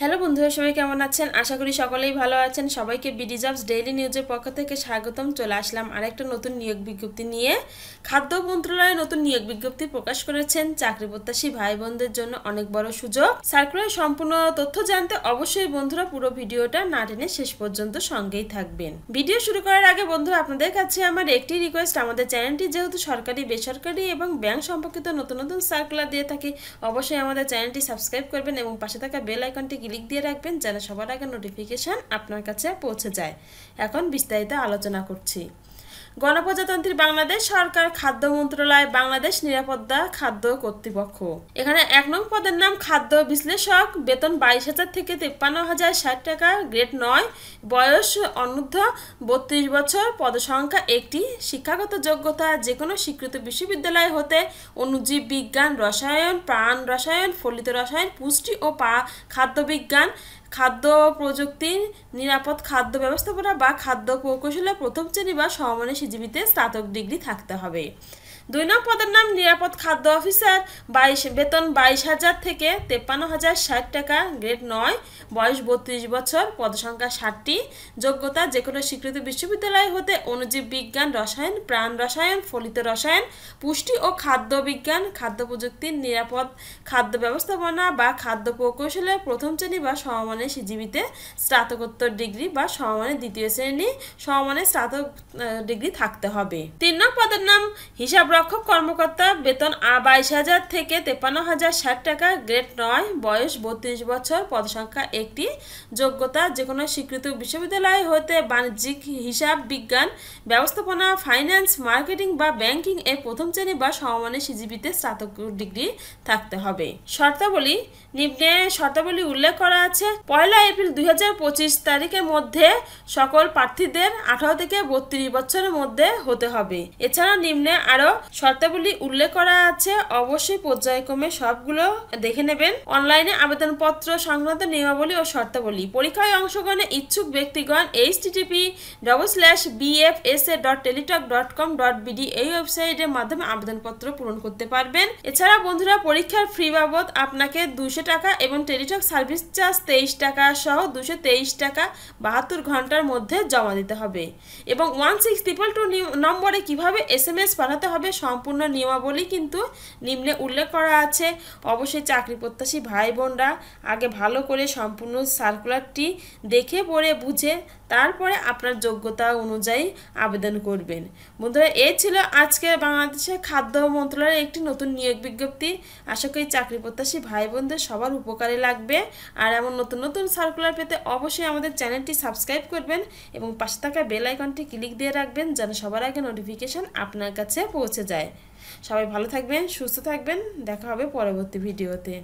Hello বন্ধুরা, সবাই কেমন আছেন? আশা করি সকলেই ভালো আছেন। সবাইকে বিডি জবস ডেইলি নিউজের পক্ষ থেকে স্বাগতম। চলে আসলাম আরেকটা নতুন নিয়োগ বিজ্ঞপ্তি নিয়ে। খাদ্য মন্ত্রণালয় নতুন নিয়োগ বিজ্ঞপ্তি প্রকাশ করেছেন। চাকরি প্রত্যাশী ভাই বোনদের জন্য অনেক বড় সুযোগ। সার্কুলার সম্পূর্ণ তথ্য জানতে অবশ্যই বন্ধুরা পুরো ভিডিওটা না টেনে শেষ পর্যন্ত সঙ্গেই থাকবেন। ভিডিও শুরু করার আগে বন্ধুরা আপনাদের কাছে আমার একটি রিকোয়েস্ট, আমাদের চ্যানেলটি যেহেতু সরকারি, বেসরকারি এবং ব্যাংক সম্পর্কিত নতুন নতুন সার্কুলার দিয়ে থাকি, অবশ্যই আমাদের চ্যানেলটি সাবস্ক্রাইব করবেন এবং পাশে থাকা বেল আইকনটি ক্লিক দিয়ে রাখবেন যেন সবার আগে নোটিফিকেশন আপনার কাছে পৌঁছে যায়। এখন বিস্তারিত আলোচনা করছি। গণপ্রজাতন্ত্রী বাংলাদেশ সরকার, খাদ্য মন্ত্রণালয়, বাংলাদেশ নিরাপত্তা খাদ্য কর্তৃপক্ষ। এখানে 1 নং পদের নাম খাদ্য বিশ্লেষক, বেতন 22,000 থেকে 53,060 টাকা, গ্রেড 9, বয়স অনূর্ধ্ব 32 বছর, পদসংখ্যা 1টি, শিক্ষাগত যোগ্যতা যে কোনো স্বীকৃত বিশ্ববিদ্যালয় হতে অণুজীব বিজ্ঞান, রসায়ন, প্রাণ রসায়ন, ফলিত রসায়ন, পুষ্টি ও খাদ্য বিজ্ঞান, খাদ্য প্রযুক্তি, নিরাপদ খাদ্য ব্যবস্থাপনা বা খাদ্য প্রকৌশলে প্রথম শ্রেণী বা সমমানের সিজিপিতে স্নাতক ডিগ্রি থাকতে হবে। 2 নং পদের নাম নিরাপদ খাদ্য অফিসার, বেতন 22,000 থেকে 53,060 টাকা, গ্রেড 9, বয়স 32 বছর, পদসংখ্যা 60টি, যোগ্যতা যে কোনো স্বীকৃত বিশ্ববিদ্যালয় হতে অণুজীব বিজ্ঞান, রসায়ন, প্রাণ রসায়ন, ফলিত রসায়ন, পুষ্টি ও খাদ্য বিজ্ঞান, খাদ্য প্রযুক্তি, নিরাপদ খাদ্য ব্যবস্থাপনা বা খাদ্য প্রকৌশলে প্রথম শ্রেণী বা সমমানের সিজিপিতে স্নাতকোত্তর ডিগ্রি বা সমমানের দ্বিতীয় শ্রেণী সমমানের স্নাতক ডিগ্রি থাকতে হবে। 3 নং পদের নাম হিসাব রক্ষক কর্মকর্তা, বেতন 22,000 থেকে 53,060 টাকা, গ্রেড 9, বয়স 32 বছর, পদসংখ্যা 1টি, যোগ্যতা যে কোনো স্বীকৃত বিশ্ববিদ্যালয় হতে বাণিজ্যিক হিসাব বিজ্ঞান, ব্যবস্থাপনা, ফাইন্যান্স, মার্কেটিং বা ব্যাংকিং এর প্রথম শ্রেণী বা সমমানের সিজিপিতে স্নাতক ডিগ্রি থাকতে হবে। শর্তাবলী নিম্নে শর্তাবলী উল্লেখ করা আছে। 1 এপ্রিল 2025 তারিখের মধ্যে সকল প্রার্থীদের 18 থেকে 32 বছরের মধ্যে হতে হবে। এছাড়া নিম্নে আরো শর্তাবলী উল্লেখ করা আছে, অবশ্যই পর্যায়ক্রমে সবগুলো দেখে নেবেন। অনলাইনে আবেদনপত্র সংক্রান্ত নিয়মাবলী ও শর্তাবলী। পরীক্ষায় অংশগ্রহণে ইচ্ছুক ব্যক্তিগণ http://bfsa.teletalk.com.bd এই ওয়েবসাইটের মাধ্যমে আবেদনপত্র পূরণ করতে পারবেন। এছাড়া বন্ধুরা পরীক্ষার ফি বাবদ আপনাকে 200 টাকা এবং টেলিটক সার্ভিস চার্জ 23 টাকা সহ 223 টাকা 72 ঘন্টার মধ্যে জমা দিতে হবে। এবং 1622 নম্বরে কিভাবে SMS পাঠাতে হবে সম্পূর্ণ নিয়মাবলী কিন্তু নিম্নে উল্লেখ করা আছে। অবশ্যই চাকরি প্রত্যাশী ভাই বোনরা আগে ভালো করে সম্পূর্ণ সার্কুলারটি দেখে পড়ে বুঝে তারপরে আপনার যোগ্যতা অনুযায়ী আবেদন করবেন। বন্ধুরা, এই ছিল আজকে বাংলাদেশের খাদ্য মন্ত্রণালয়ের একটি নতুন নিয়োগ বিজ্ঞপ্তি। আশা করি চাকরি প্রত্যাশী ভাই বোনদের সবার উপকারে লাগবে। আর এমন নতুন নতুন সার্কুলার পেতে অবশ্যই আমাদের চ্যানেলটি সাবস্ক্রাইব করবেন এবং পাশে থাকা বেল আইকনটি ক্লিক দিয়ে রাখবেন যেন সবার আগে নোটিফিকেশন আপনার কাছে পৌঁছে যায়। সবাই ভালো থাকবেন, সুস্থ থাকবেন। দেখা হবে পরবর্তী ভিডিওতে।